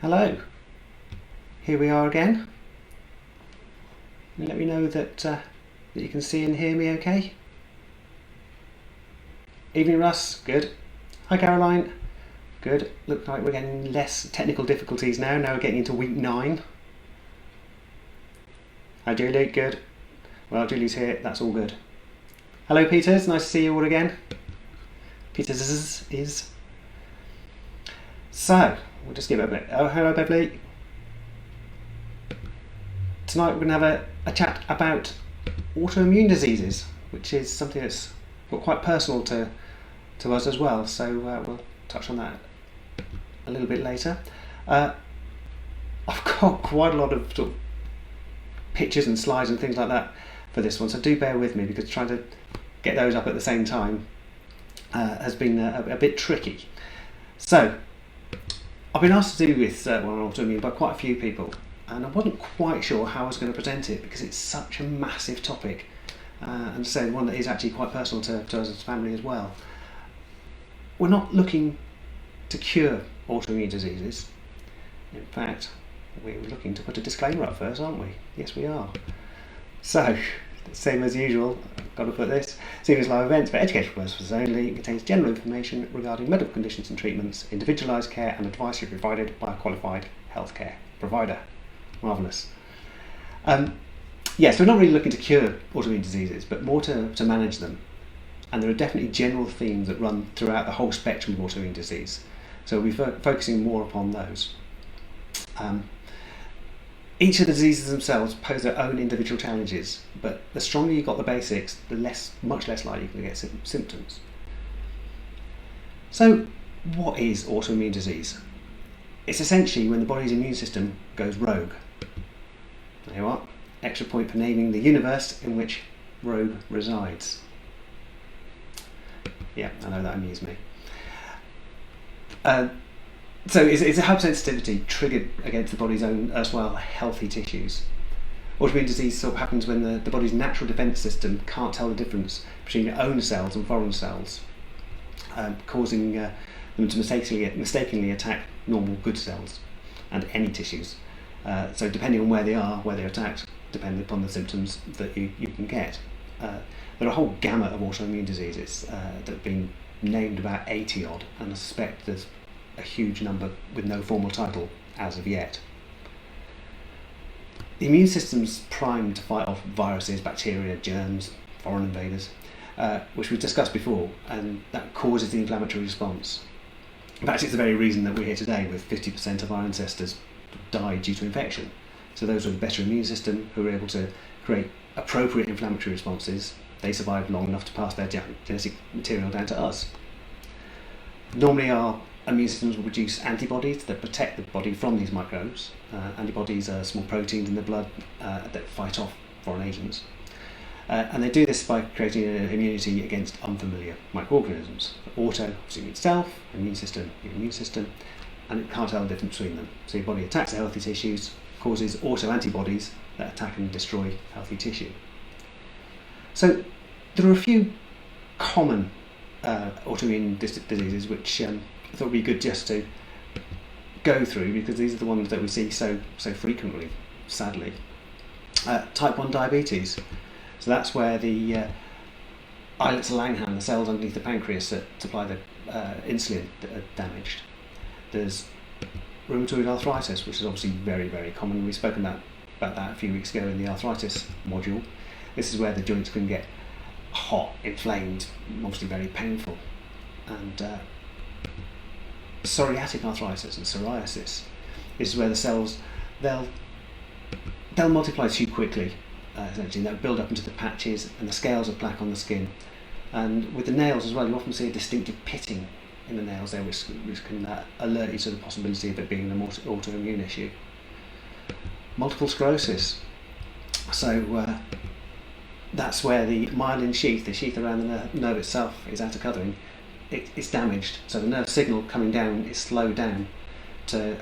Hello, here we are again. Let me know that you can see and hear me okay. Evening Russ, good. Hi Caroline, good. Looks like we're getting less technical difficulties now. Now we're getting into week 9. Hi Julie, good. Well, Julie's here, that's all good. Hello Peters, nice to see you all again. Peters is. So, we'll just give it a bit. Oh, hello Beverly. Tonight we're going to have a chat about autoimmune diseases, which is something that's quite personal to us as well, so we'll touch on that a little bit later. I've got quite a lot of sort of pictures and slides and things like that for this one, so do bear with me because trying to get those up at the same time has been a bit tricky. So, I've been asked to do with autoimmune by quite a few people, and I wasn't quite sure how I was going to present it because it's such a massive topic, and so one that is actually quite personal to us as a family as well. We're not looking to cure autoimmune diseases. In fact, we're looking to put a disclaimer up first, aren't we? Yes, we are. So, same as usual, I've got to put this. Seeing as live events for educational purposes only, contains general information regarding medical conditions and treatments, individualised care and advice provided by a qualified healthcare provider. Marvellous. Yes, we're not really looking to cure autoimmune diseases, but more to manage them. And there are definitely general themes that run throughout the whole spectrum of autoimmune disease. So we'll be focusing more upon those. Each of the diseases themselves pose their own individual challenges, but the stronger you've got the basics, much less likely you're going to get symptoms. So, what is autoimmune disease? It's essentially when the body's immune system goes rogue. There you are. Extra point for naming the universe in which rogue resides. Yeah, I know that amused me. So it's a hypersensitivity triggered against the body's own erstwhile healthy tissues. Autoimmune disease sort of happens when the body's natural defence system can't tell the difference between your own cells and foreign cells, causing them to mistakenly attack normal good cells and any tissues. So depending on where they're attacked, depending upon the symptoms that you can get. There are a whole gamut of autoimmune diseases that have been named, about 80 odd, and I suspect there's a huge number with no formal title as of yet. The immune system's primed to fight off viruses, bacteria, germs, foreign invaders, which we've discussed before, and that causes the inflammatory response. In fact, it's the very reason that we're here today, with 50% of our ancestors died due to infection. So those with a better immune system, who were able to create appropriate inflammatory responses, they survived long enough to pass their genetic material down to us. Normally our immune systems will produce antibodies that protect the body from these microbes. Antibodies are small proteins in the blood that fight off foreign agents. And they do this by creating an immunity against unfamiliar microorganisms. Auto, obviously means self, immune system, and it can't tell the difference between them. So your body attacks the healthy tissues, causes autoantibodies that attack and destroy healthy tissue. So there are a few common autoimmune diseases which I thought would be good just to go through, because these are the ones that we see so frequently, sadly. Type 1 diabetes. So that's where the islets of Langham, the cells underneath the pancreas that supply the insulin, are damaged. There's rheumatoid arthritis, which is obviously very, very common. We've spoken about that a few weeks ago in the arthritis module. This is where the joints can get hot, inflamed, obviously very painful. And psoriatic arthritis and psoriasis is where the cells, they'll multiply too quickly. Essentially, they'll build up into the patches and the scales of plaque on the skin. And with the nails as well, you often see a distinctive pitting in the nails there, which can alert you to the possibility of it being an autoimmune issue. Multiple sclerosis. So that's where the myelin sheath, the sheath around the nerve itself, is out of colouring. It's damaged, so the nerve signal coming down is slowed down, to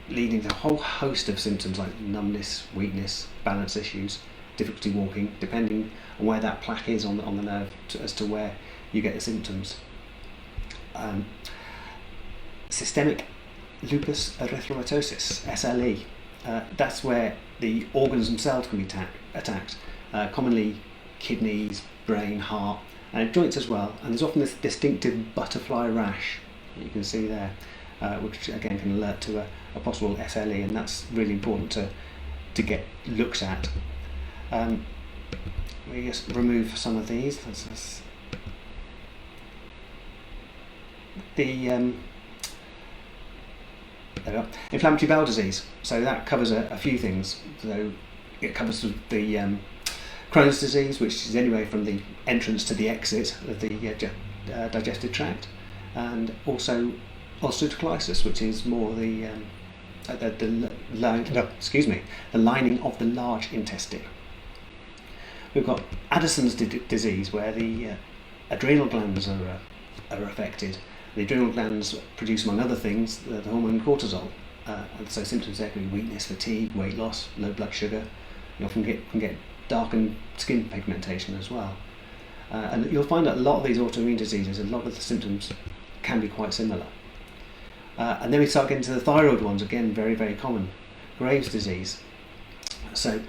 leading to a whole host of symptoms like numbness, weakness, balance issues, difficulty walking, depending on where that plaque is on the nerve as to where you get the symptoms. Systemic lupus erythematosus, SLE. That's where the organs themselves can be attacked, commonly kidneys, brain, heart, and joints as well. And there's often this distinctive butterfly rash that you can see there, which again can alert to a possible SLE, and that's really important to get looked at. We just remove some of these. There we are. Inflammatory bowel disease. So that covers a few things. So it covers the Crohn's disease, which is anyway from the entrance to the exit of the digestive tract, and also ulcerative colitis, which is more the lining of the large intestine. We've got Addison's disease, where the adrenal glands are affected. The adrenal glands produce, among other things, the hormone cortisol, and so symptoms there can be weakness, fatigue, weight loss, low blood sugar. You often can get darkened skin pigmentation as well. And you'll find that a lot of these autoimmune diseases, a lot of the symptoms can be quite similar. And then we start getting to the thyroid ones, again very, very common. Graves' disease. So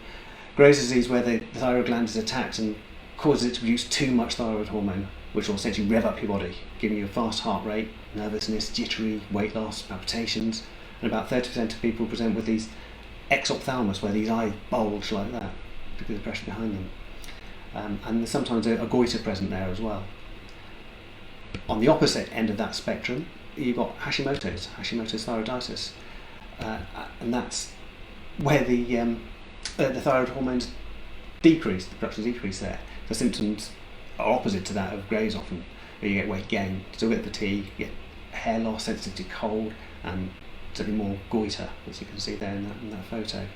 Graves' disease, where the thyroid gland is attacked and causes it to produce too much thyroid hormone, which will essentially rev up your body, giving you a fast heart rate, nervousness, jittery, weight loss, palpitations, and about 30% of people present with these exophthalmos, where these eyes bulge like that because of the pressure behind them. And there's sometimes a goiter present there as well. On the opposite end of that spectrum, you've got Hashimoto's thyroiditis, and that's where the thyroid hormones decrease, the production decrease there. The symptoms are opposite to that of Graves' often, where you get weight gain, still get fatigue, you get hair loss, sensitivity to cold, and certainly more goiter, as you can see there in that photo.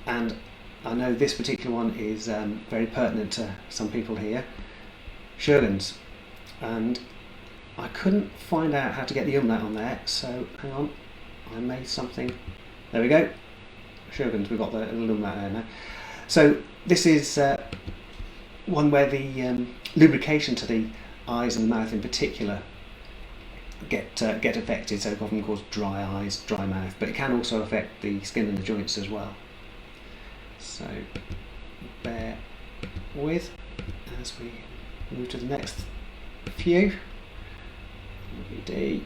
And I know this particular one is very pertinent to some people here, Sjogren's, and I couldn't find out how to get the umlaut on there, so hang on, I made something. There we go. Sjogren's, we've got the little umlaut there now. So this is one where the lubrication to the eyes and the mouth in particular get affected, so it often causes dry eyes, dry mouth, but it can also affect the skin and the joints as well. So bear with as we move to the next few. WD.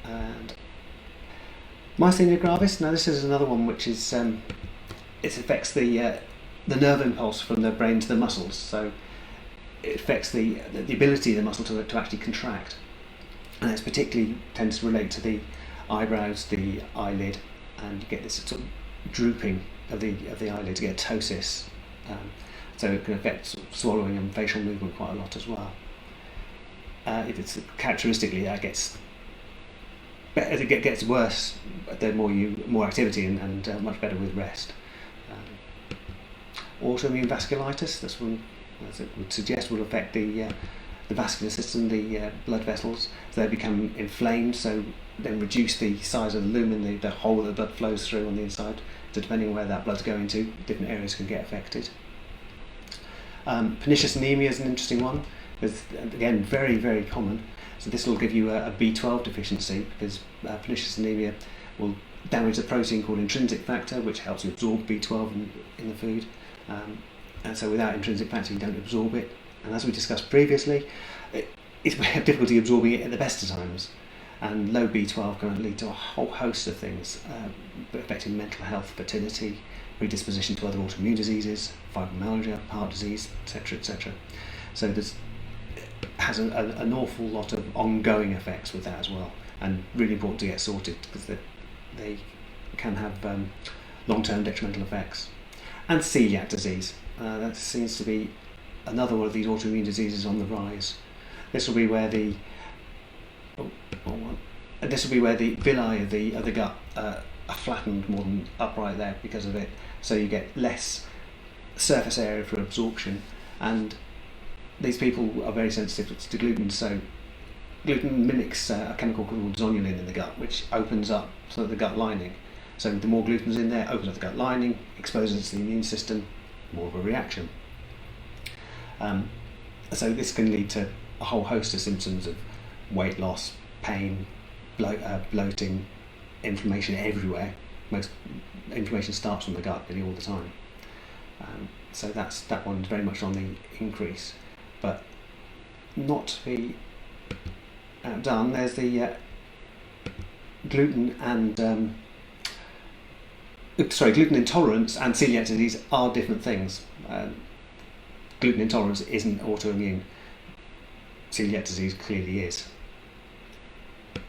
And myasthenia gravis. Now this is another one which is it affects the nerve impulse from the brain to the muscles. So it affects the ability of the muscle to actually contract, and it's particularly tends to relate to the eyebrows, the eyelid, and you get this sort of drooping of the eyelid, to get ptosis. So it can affect swallowing and facial movement quite a lot as well. If it's characteristically that gets worse the more activity and much better with rest. Autoimmune vasculitis, that's one, as it would suggest, will affect the vascular system, the blood vessels. So they become inflamed, so then reduce the size of the lumen, the hole that the blood flows through on the inside. So depending on where that blood's going to, different areas can get affected. Pernicious anemia is an interesting one. It's, again, very, very common. So this will give you a B12 deficiency, because pernicious anemia will damage the protein called intrinsic factor, which helps you absorb B12 in the food. And so without intrinsic factor you don't absorb it. And as we discussed previously, we have difficulty absorbing it at the best of times. And low B12 can lead to a whole host of things, affecting mental health, fertility, predisposition to other autoimmune diseases, fibromyalgia, heart disease, etc., etc. So it has an awful lot of ongoing effects with that as well, and really important to get sorted, because they can have long-term detrimental effects. And celiac disease, that seems to be another one of these autoimmune diseases on the rise. This will be where the villi of the gut are flattened more than upright there because of it, so you get less surface area for absorption, and these people are very sensitive to gluten, so gluten mimics a chemical called zonulin in the gut, which opens up the gut lining. So the more gluten's in there, opens up the gut lining, exposes it to the immune system, more of a reaction. So this can lead to a whole host of symptoms of weight loss, pain, bloating, inflammation everywhere. Most inflammation starts from the gut nearly all the time. So that one's very much on the increase. But not to be outdone, there's the gluten intolerance and celiac disease are different things. Gluten intolerance isn't autoimmune. Celiac disease clearly is.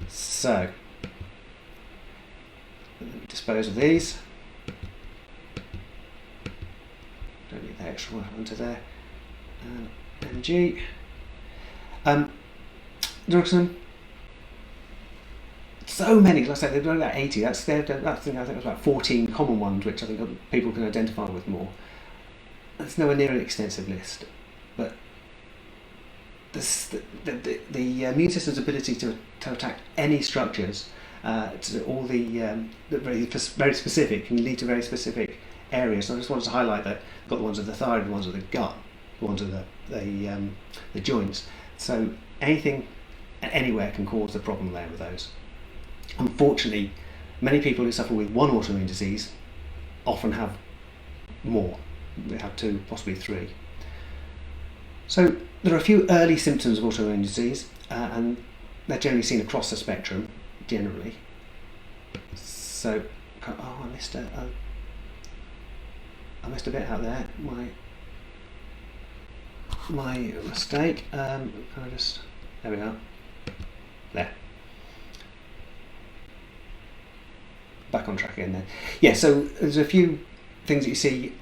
So, let me dispose of these. Don't need the extra one onto there. MG. There are so many, like I said, there are about 80. I think there's about 14 common ones which I think people can identify with more. It's nowhere near an extensive list, but the immune system's ability to attack any structures, to all the very specific, can lead to very specific areas. So I just wanted to highlight that I've got the ones of the thyroid, the ones of the gut, the ones of the joints. So anything anywhere can cause the problem there with those. Unfortunately, many people who suffer with one autoimmune disease often have more. They have 2, possibly 3. So there are a few early symptoms of autoimmune disease, and they're generally seen across the spectrum, generally. So, I missed a bit out there. My mistake. Can I just? There we are. There. Back on track again then. Yeah. So there's a few things that you see.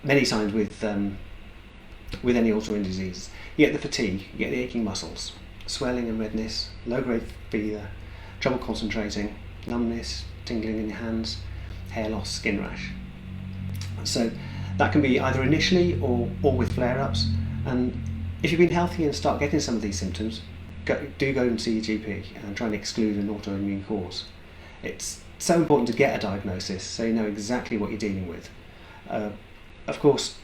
Many signs with any autoimmune disease. You get the fatigue, you get the aching muscles, swelling and redness, low-grade fever, trouble concentrating, numbness, tingling in your hands, hair loss, skin rash. So that can be either initially or with flare-ups. And if you've been healthy and start getting some of these symptoms, do go and see your GP and try and exclude an autoimmune cause. It's so important to get a diagnosis so you know exactly what you're dealing with. Of course,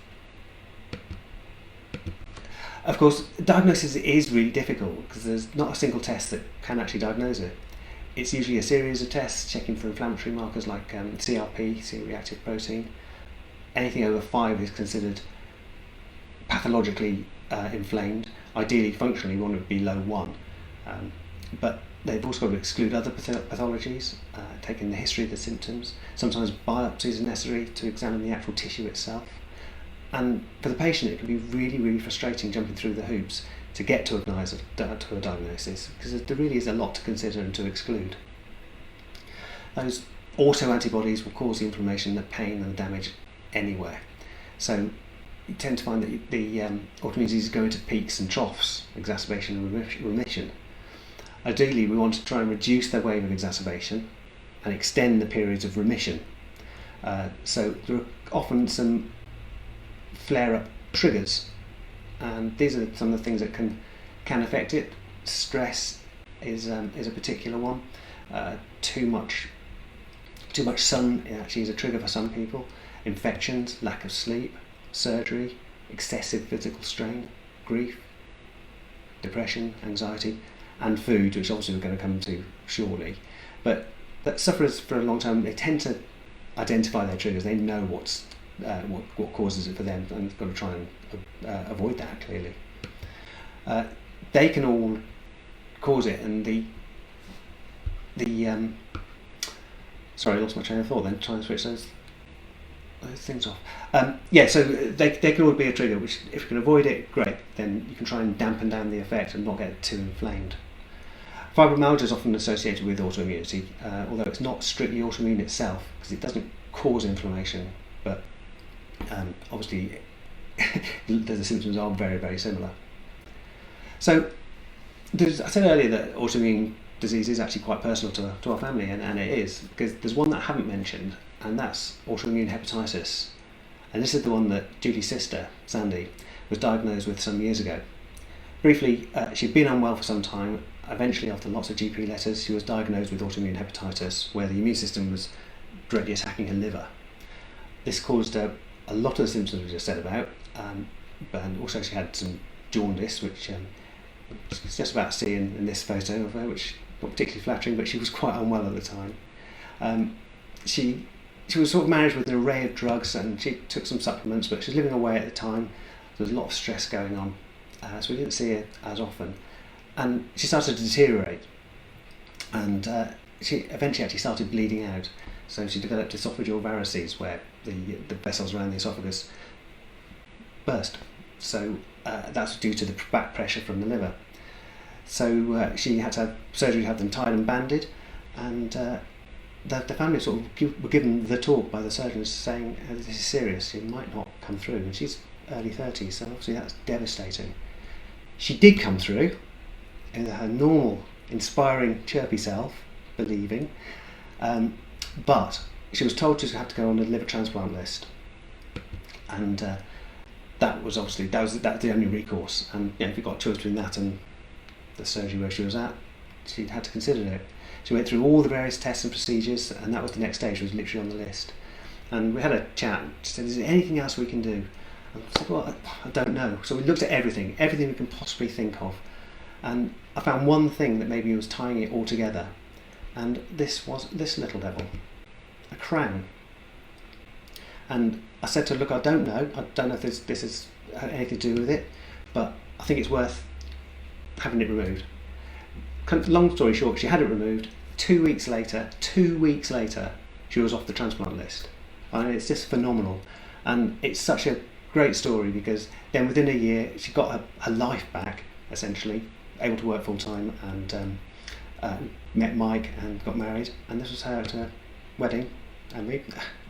diagnosis is really difficult because there's not a single test that can actually diagnose it. It's usually a series of tests checking for inflammatory markers like CRP, C-reactive protein. Anything over 5 is considered pathologically inflamed. Ideally, functionally, one would be low 1. But they've also got to exclude other pathologies, taking the history of the symptoms. Sometimes biopsies are necessary to examine the actual tissue itself. And for the patient, it can be really, really frustrating jumping through the hoops to get to a diagnosis, because there really is a lot to consider and to exclude. Those autoantibodies will cause the inflammation, the pain and the damage anywhere. So you tend to find that the autoimmune diseases go into peaks and troughs, exacerbation and remission. Ideally, we want to try and reduce their wave of exacerbation and extend the periods of remission. So there are often some flare-up triggers, and these are some of the things that can affect it. Stress is a particular one. Too much sun actually is a trigger for some people. Infections, lack of sleep, surgery, excessive physical strain, grief, depression, anxiety, and food, which obviously we're going to come to shortly. But that sufferers for a long time, they tend to identify their triggers. They know what causes it for them, and they've got to try and avoid that, clearly. They can all cause it, and sorry, I lost my train of thought then, trying to switch those things off. So they can all be a trigger, which if you can avoid it, great, then you can try and dampen down the effect and not get too inflamed. Fibromyalgia is often associated with autoimmunity, although it's not strictly autoimmune itself, because it doesn't cause inflammation, but obviously the symptoms are very, very similar. So I said earlier that autoimmune disease is actually quite personal to our family, and it is, because there's one that I haven't mentioned, and that's autoimmune hepatitis. And this is the one that Julie's sister, Sandy, was diagnosed with some years ago. Briefly, she'd been unwell for some time. Eventually, after lots of GP letters, she was diagnosed with autoimmune hepatitis, where the immune system was directly attacking her liver. This caused a lot of the symptoms we just said about, but also she had some jaundice, which It's just about to see in this photo of her, which not particularly flattering, but she was quite unwell at the time. She was sort of managed with an array of drugs, and she took some supplements, but she was living away at the time. There was a lot of stress going on, so we didn't see her as often. And she started to deteriorate, and she eventually actually started bleeding out. So she developed esophageal varices, where the vessels around the esophagus burst. So that's due to the back pressure from the liver. So she had to have surgery to have them tied and banded, and the family sort of were given the talk by the surgeons saying, this is serious, she might not come through. And she's early 30s, so obviously that's devastating. She did come through in her normal, inspiring, chirpy self, believing, but she was told to have to go on the liver transplant list, and that was the only recourse. And if you got a choice between that and the surgery where she was at, she had to consider it. She went through all the various tests and procedures, and that was the next stage. She was literally on the list. And we had a chat. She said, is there anything else we can do? And I said, well, I don't know. So we looked at everything we can possibly think of. And I found one thing that maybe was tying it all together. And this was this little devil, a crown. And I said to her, look, I don't know if this is anything to do with it, but I think it's worth having it removed. Long story short, she had it removed. 2 weeks later, she was off the transplant list. I mean, it's just phenomenal. And it's such a great story, because then within a year, she got her life back, essentially, able to work full time, and met Mike and got married. And this was her at her wedding, a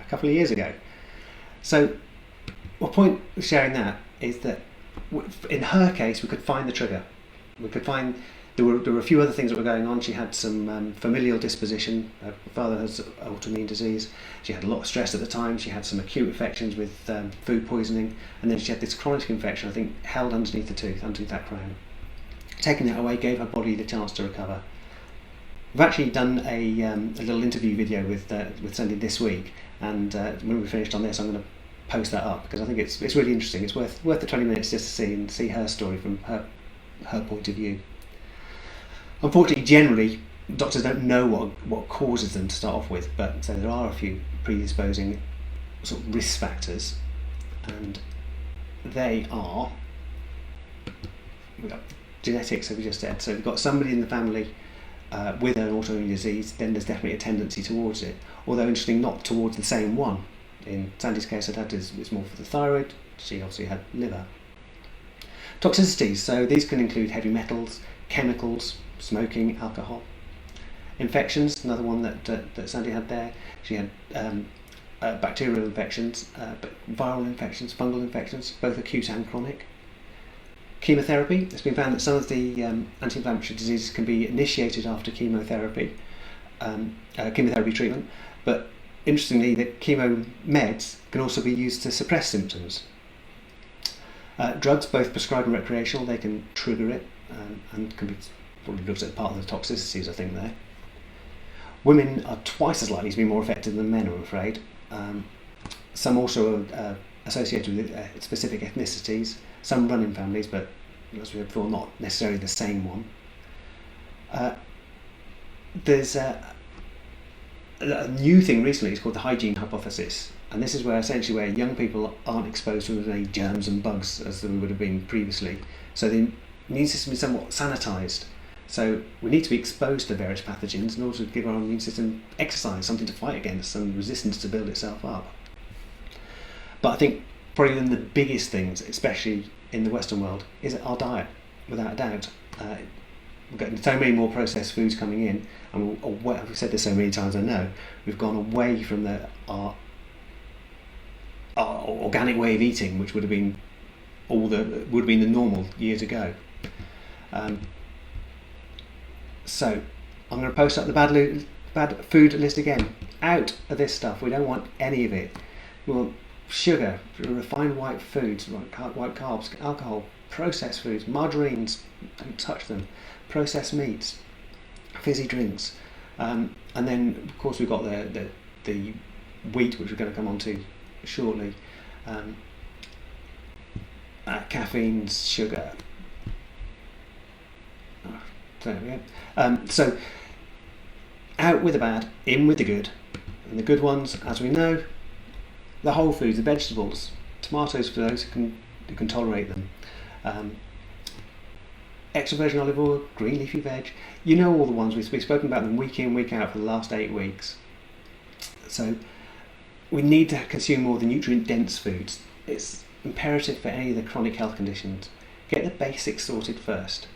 couple of years ago. So my point of sharing that is that in her case, we could find the trigger. We could find there were a few other things that were going on. She had some familial disposition. Her father has autoimmune disease. She had a lot of stress at the time. She had some acute infections with food poisoning, and then she had this chronic infection, I think, held underneath the tooth, underneath that crown. Taking that away gave her body the chance to recover. We've actually done a little interview video with Sandy this week, and when we finished on this, I'm going to post that up, because I think it's really interesting. It's worth the 20 minutes just to see her story from her point of view. Unfortunately, generally, doctors don't know what causes them to start off with, but so there are a few predisposing sort of risk factors, and they are, we've got genetics, as we just said. So we've got somebody in the family with an autoimmune disease, then there's definitely a tendency towards it. Although, interesting, not towards the same one. In Sandy's case, her dad is more for the thyroid. She obviously had liver. Toxicities, so these can include heavy metals, chemicals, smoking, alcohol. Infections, another one that Sandy had there. She had bacterial infections, but viral infections, fungal infections, both acute and chronic. Chemotherapy, it's been found that some of the anti-inflammatory diseases can be initiated after chemotherapy treatment, but interestingly, the chemo meds can also be used to suppress symptoms. Drugs, both prescribed and recreational, they can trigger it, and can be probably looked at part of the toxicities, I think, there. Women are twice as likely to be more affected than men, I'm afraid. Some also are associated with specific ethnicities. Some run in families, but as we had before, not necessarily the same one. There's a new thing recently. It's called the hygiene hypothesis, and this is where young people aren't exposed to as many germs and bugs as they would have been previously. So the immune system is somewhat sanitised. So we need to be exposed to various pathogens in order to give our immune system exercise, something to fight against, some resistance to build itself up. But I think probably one of the biggest things, especially in the Western world, is our diet, without a doubt. We're getting so many more processed foods coming in, and we've said this so many times, I know, we've gone away from our organic way of eating, which would have been the normal years ago. So I'm going to post up the bad food list again. Out of this stuff. We don't want any of it. We want sugar, refined white foods, white carbs, alcohol, processed foods, margarines, don't touch them, processed meats, fizzy drinks, and then of course we've got the wheat, which we're going to come on to shortly, caffeine, sugar, So, so out with the bad, in with the good. And the good ones, as we know, the whole foods, the vegetables, tomatoes for those who can tolerate them. Extra virgin olive oil, green leafy veg. You know all the ones, we've spoken about them week in, week out for the last 8 weeks. So we need to consume more of the nutrient-dense foods. It's imperative for any of the chronic health conditions. Get the basics sorted first.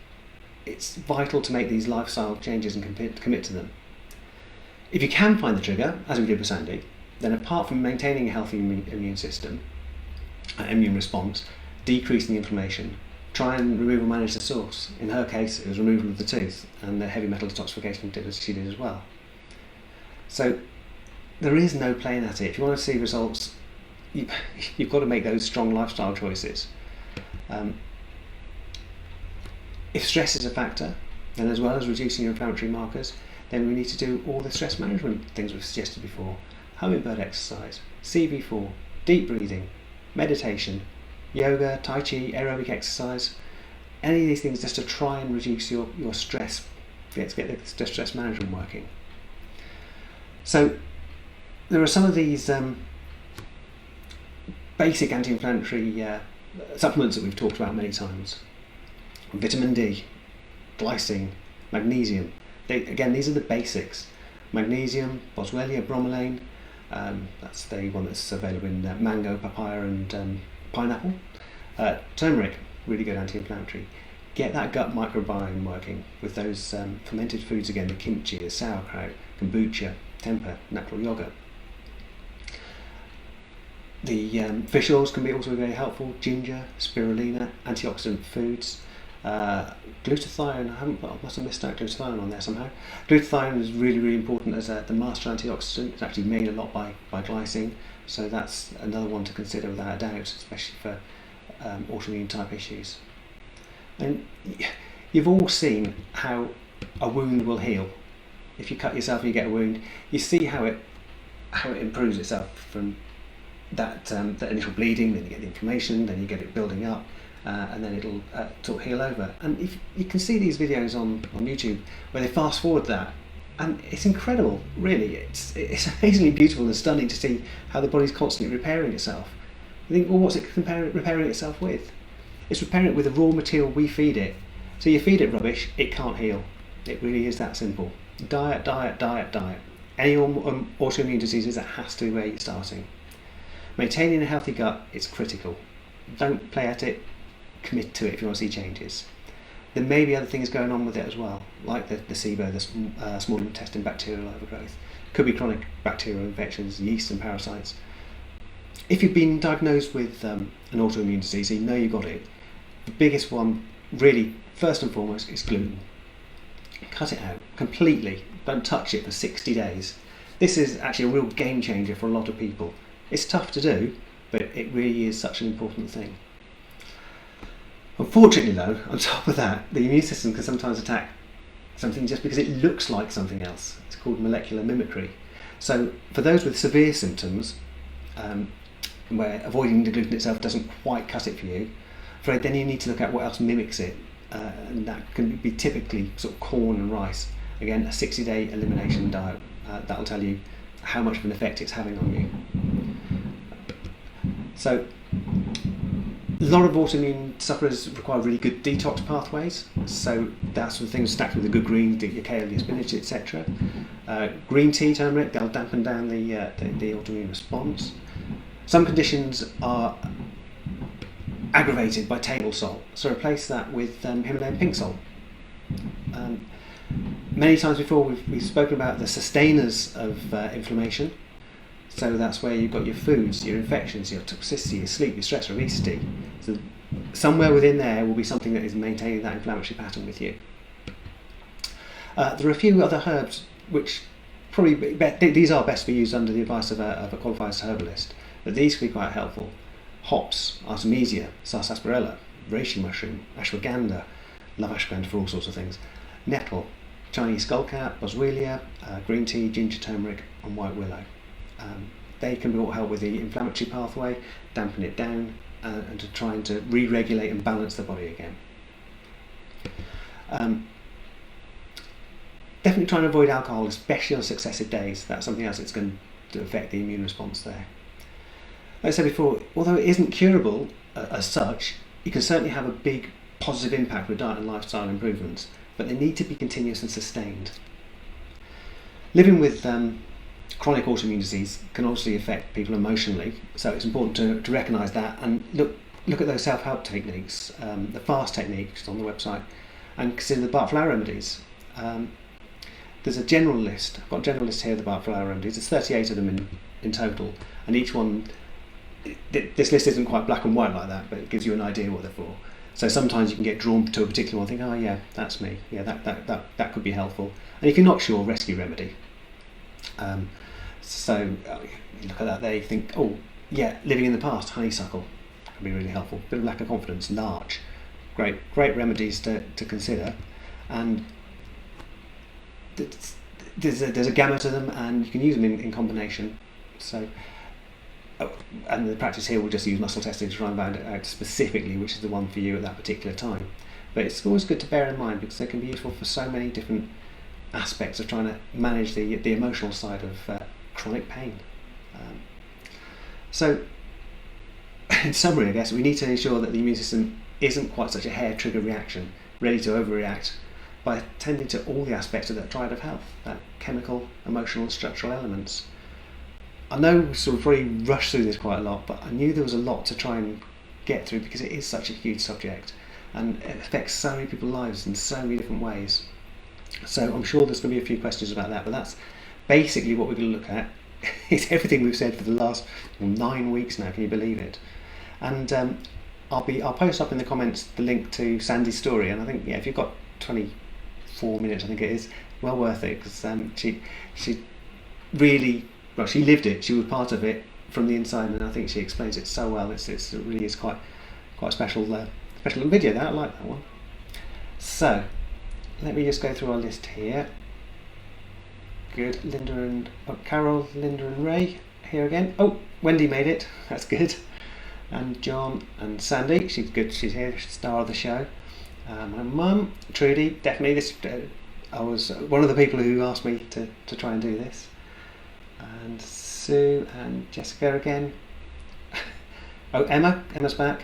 It's vital to make these lifestyle changes and commit to them. If you can find the trigger, as we did with Sandy, then apart from maintaining a healthy immune system, immune response, decreasing the inflammation, try and remove or manage the source. In her case, it was removal of the tooth, and the heavy metal detoxification she did as well. So there is no playing at it. If you want to see results, you've got to make those strong lifestyle choices. If stress is a factor, then as well as reducing your inflammatory markers, then we need to do all the stress management things we've suggested before. Hummingbird exercise, CV4, deep breathing, meditation, yoga, tai chi, aerobic exercise, any of these things just to try and reduce your stress, get the stress management working. So there are some of these basic anti-inflammatory supplements that we've talked about many times. Vitamin D, glycine, magnesium. These are the basics. Magnesium, boswellia, bromelain, that's the one that's available in mango, papaya and pineapple. Turmeric, really good anti-inflammatory. Get that gut microbiome working with those fermented foods again, the kimchi, the sauerkraut, kombucha, tempeh, natural yogurt. The fish oils can be also very helpful. Ginger, spirulina, antioxidant foods. Glutathione, I must have missed out glutathione on there somehow. Glutathione is really, really important as the master antioxidant. It's actually made a lot by glycine, so that's another one to consider without a doubt, especially for autoimmune type issues. And you've all seen how a wound will heal. If you cut yourself and you get a wound, you see how it improves itself from that initial bleeding, then you get the inflammation, then you get it building up, and then it'll sort of heal over. And if you can see these videos on YouTube where they fast forward that, and it's incredible, really. It's amazingly beautiful and stunning to see how the body's constantly repairing itself. You think, well, what's it repairing itself with? It's repairing it with the raw material we feed it. So you feed it rubbish, it can't heal. It really is that simple. Diet, diet, diet, diet. Any autoimmune diseases, that has to be where you're starting. Maintaining a healthy gut is critical. Don't play at it, commit to it if you want to see changes. There may be other things going on with it as well, like the SIBO, the small intestine bacterial overgrowth. Could be chronic bacterial infections, yeast and parasites. If you've been diagnosed with an autoimmune disease, you know you've got it. The biggest one, really, first and foremost, is gluten. Cut it out completely. Don't touch it for 60 days. This is actually a real game changer for a lot of people. It's tough to do, but it really is such an important thing. Unfortunately though, on top of that, the immune system can sometimes attack something just because it looks like something else. It's called molecular mimicry. So for those with severe symptoms, where avoiding the gluten itself doesn't quite cut it for you, then you need to look at what else mimics it, and that can be typically sort of corn and rice. Again, a 60-day elimination diet, that'll tell you how much of an effect it's having on you. So a lot of autoimmune sufferers require really good detox pathways, so that's the things stacked with a good green, your kale, your spinach, etc. Green tea, turmeric, they'll dampen down the autoimmune response. Some conditions are aggravated by table salt, so replace that with Himalayan pink salt. Many times before we've spoken about the sustainers of inflammation, so that's where you've got your foods, your infections, your toxicity, your sleep, your stress, your obesity. So somewhere within there will be something that is maintaining that inflammatory pattern with you. There are a few other herbs which probably these are best for use under the advice of a qualified herbalist, but these can be quite helpful. Hops, artemisia, sarsaparilla, reishi mushroom, ashwagandha, love ashwagandha for all sorts of things, nettle, Chinese skullcap, boswellia, green tea, ginger, turmeric and white willow. They can all help with the inflammatory pathway, dampen it down, and to trying to re-regulate and balance the body again. definitely try and avoid alcohol, especially on successive days. That's something else that's going to affect the immune response there. Like I said before, although it isn't curable as such, you can certainly have a big positive impact with diet and lifestyle improvements, but they need to be continuous and sustained. Living with chronic autoimmune disease can obviously affect people emotionally, so it's important to recognise that and look at those self-help techniques, the FAST technique, which is on the website, and consider the Bach flower remedies. There's a general list. I've got a general list here of the Bach flower remedies. There's 38 of them in total, and each one, this list isn't quite black and white like that, but it gives you an idea what they're for. So sometimes you can get drawn to a particular one and think, oh yeah, that's me. Yeah, that could be helpful. And if you're not sure, rescue remedy. So you look at that there, you think, oh yeah, living in the past, honeysuckle can be really helpful. Bit of lack of confidence, larch. Great remedies to consider. And there's a gamut of them, and you can use them in combination. So, and the practice here will just use muscle testing to try and find out specifically which is the one for you at that particular time. But it's always good to bear in mind because they can be useful for so many different aspects of trying to manage the emotional side of chronic pain. So, in summary, I guess we need to ensure that the immune system isn't quite such a hair trigger reaction, ready to overreact, by attending to all the aspects of that triad of health, that chemical, emotional and structural elements. I know we sort of probably rushed through this quite a lot, but I knew there was a lot to try and get through because it is such a huge subject and it affects so many people's lives in so many different ways. So I'm sure there's going to be a few questions about that, but that's basically what we're going to look at. It's everything we've said for the last 9 weeks now, can you believe it? And I'll post up in the comments the link to Sandy's story, and I think if you've got 24 minutes, I think it is, well worth it, because she really, well, she lived it, she was part of it from the inside, and I think she explains it so well. It really is quite a special little video. I like that one. So let me just go through our list here. Good. Carol, Linda and Ray here again. Oh, Wendy made it, that's good. And John and Sandy, she's good, she's here, she's the star of the show. My mum, Trudy, definitely this. I was one of the people who asked me to try and do this. And Sue and Jessica again. Oh, Emma's back.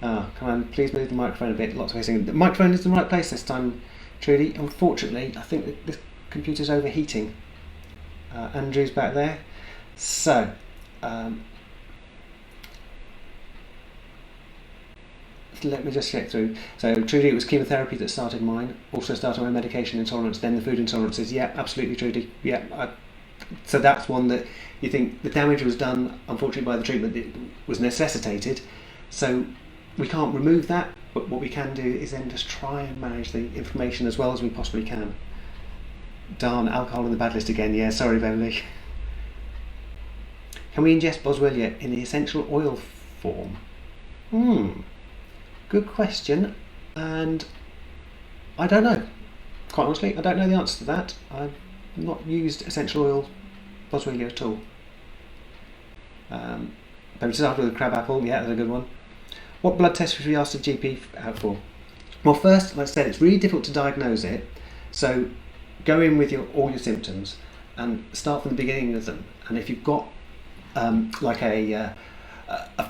Oh, come on, please move the microphone a bit. Lots of saying the microphone is in the right place this time, Trudy. Unfortunately, I think that this computer's overheating. Andrew's back there. So, let me just check through. So Trudy, it was chemotherapy that started mine. Also started my medication intolerance, then the food intolerances. Yeah, absolutely, Trudy. Yeah. So that's one that you think the damage was done, unfortunately, by the treatment. It was necessitated. So we can't remove that, but what we can do is then just try and manage the inflammation as well as we possibly can. Darn, alcohol in the bad list again. Yeah, sorry, Beverly. Can we ingest boswellia in the essential oil form? Good question, and I don't know. Quite honestly, I don't know the answer to that. I've not used essential oil boswellia at all. But it's after the crab apple, yeah, that's a good one. What blood test should we ask the GP out for? Well, first, like I said, it's really difficult to diagnose it, so go in with all your symptoms and start from the beginning of them. And if you've got like a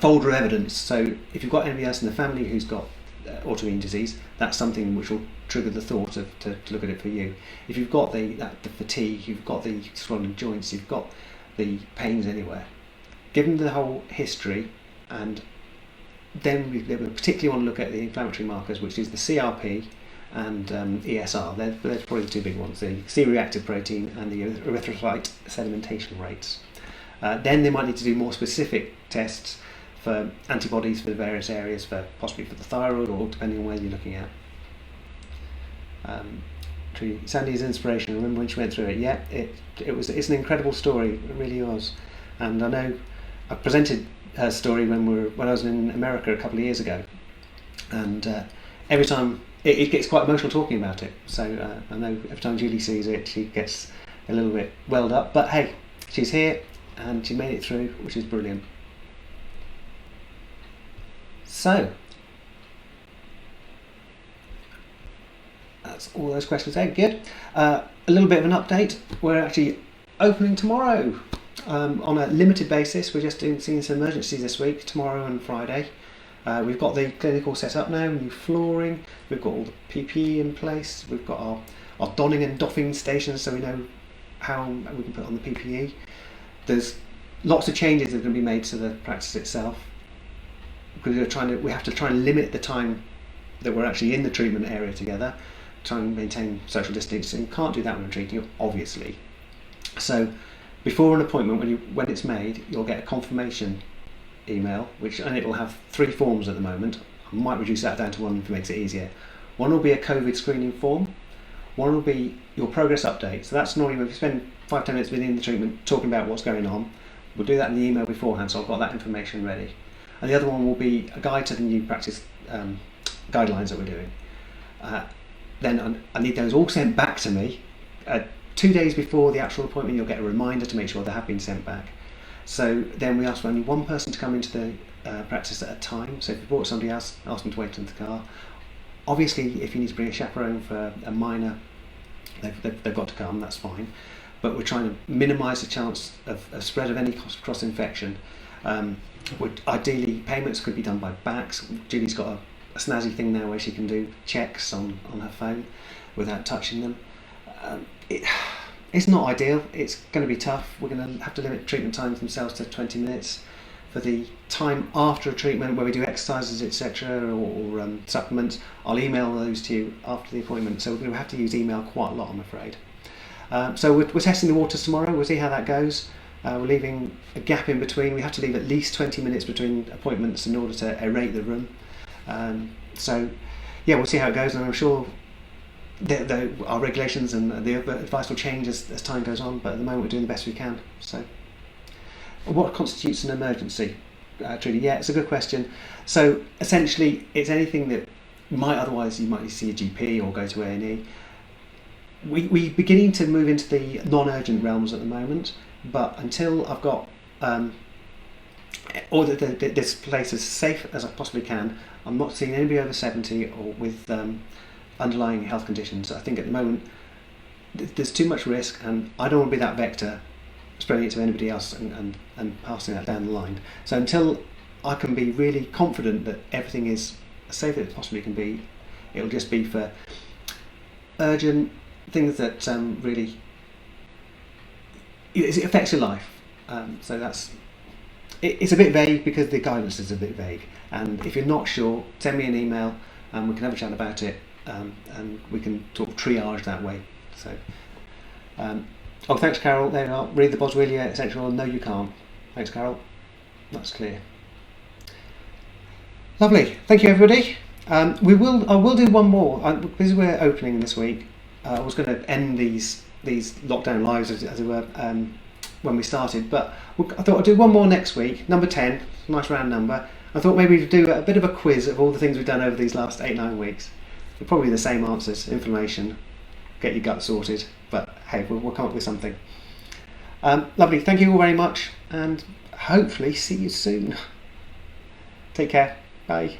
folder of evidence, so if you've got anybody else in the family who's got autoimmune disease, that's something which will trigger the thought to look at it for you. If you've got the fatigue, you've got the swollen joints, you've got the pains anywhere, give them the whole history, and then we particularly want to look at the inflammatory markers, which is the CRP and ESR. They're probably the two big ones, the C-reactive protein and the erythrocyte sedimentation rates. Then they might need to do more specific tests for antibodies for the various areas, possibly for the thyroid, or depending on where you're looking at. Sandy's inspiration. I remember when she went through it. Yeah, it's an incredible story. It really was. And I know I presented her story when I was in America a couple of years ago, and every time it gets quite emotional talking about it. So I know every time Julie sees it, she gets a little bit welled up. But hey, she's here and she made it through, which is brilliant. So that's all those questions there. Good. a little bit of an update. We're actually opening tomorrow on a limited basis. We're just seeing some emergencies this week, tomorrow and Friday. We've got the clinic all set up now, new flooring, we've got all the PPE in place, we've got our donning and doffing stations so we know how we can put on the PPE. There's lots of changes that are going to be made to the practice itself. We have to try and limit the time that we're actually in the treatment area together, try and maintain social distancing. You can't do that when treating, obviously. So before an appointment, when it's made, you'll get a confirmation email, and it will have 3 forms at the moment. I might reduce that down to 1 if it makes it easier. One will be a COVID screening form, one will be your progress update. So that's normally when you spend 5-10 minutes within the treatment talking about what's going on. We'll do that in the email beforehand, so I've got that information ready. And the other one will be a guide to the new practice guidelines that we're doing. Then I need those all sent back to me. 2 days before the actual appointment, you'll get a reminder to make sure they have been sent back. So then we ask for only one person to come into the practice at a time. So if you brought somebody else, ask them to wait in the car. Obviously, if you need to bring a chaperone for a minor, they've got to come, that's fine. But we're trying to minimise the chance of spread of any cross-infection. Ideally, payments could be done by backs. Julie's got a snazzy thing now where she can do checks on her phone without touching them. It's not ideal, it's going to be tough. We're going to have to limit treatment times themselves to 20 minutes. For the time after a treatment where we do exercises, etc., or supplements, I'll email those to you after the appointment. So we're going to have to use email quite a lot, I'm afraid. So we're testing the waters tomorrow. We'll see how that goes. We're leaving a gap in between. We have to leave at least 20 minutes between appointments in order to aerate the room. So yeah, we'll see how it goes, and I'm sure our regulations and the advice will change as time goes on, but at the moment we're doing the best we can. So what constitutes an emergency? Trudy, yeah, it's a good question. So essentially it's anything that otherwise you might need to see a GP or go to A&E. We're beginning to move into the non-urgent realms at the moment, but until I've got or that this place as safe as I possibly can, I'm not seeing anybody over 70 or with underlying health conditions. I think at the moment there's too much risk, and I don't want to be that vector spreading it to anybody else and passing that down the line. So until I can be really confident that everything is as safe as it possibly can be, it'll just be for urgent things that really it affects your life. So it's a bit vague because the guidance is a bit vague, and if you're not sure, send me an email and we can have a chat about it, and we can sort of triage that way. So thanks Carol, there you are. Read the Boswellia essential. No, you can't. Thanks Carol, that's clear. Lovely, thank you everybody. I will do one more because we're opening this week. I was going to end these lockdown lives as it were when we started, but I thought I'd do one more next week, number 10, nice round number. I thought maybe we'd do a bit of a quiz of all the things we've done over these last 8-9 weeks. They're probably the same answers: inflammation, get your gut sorted, but hey, we'll come up with something. Lovely, thank you all very much, and hopefully see you soon. Take care, bye.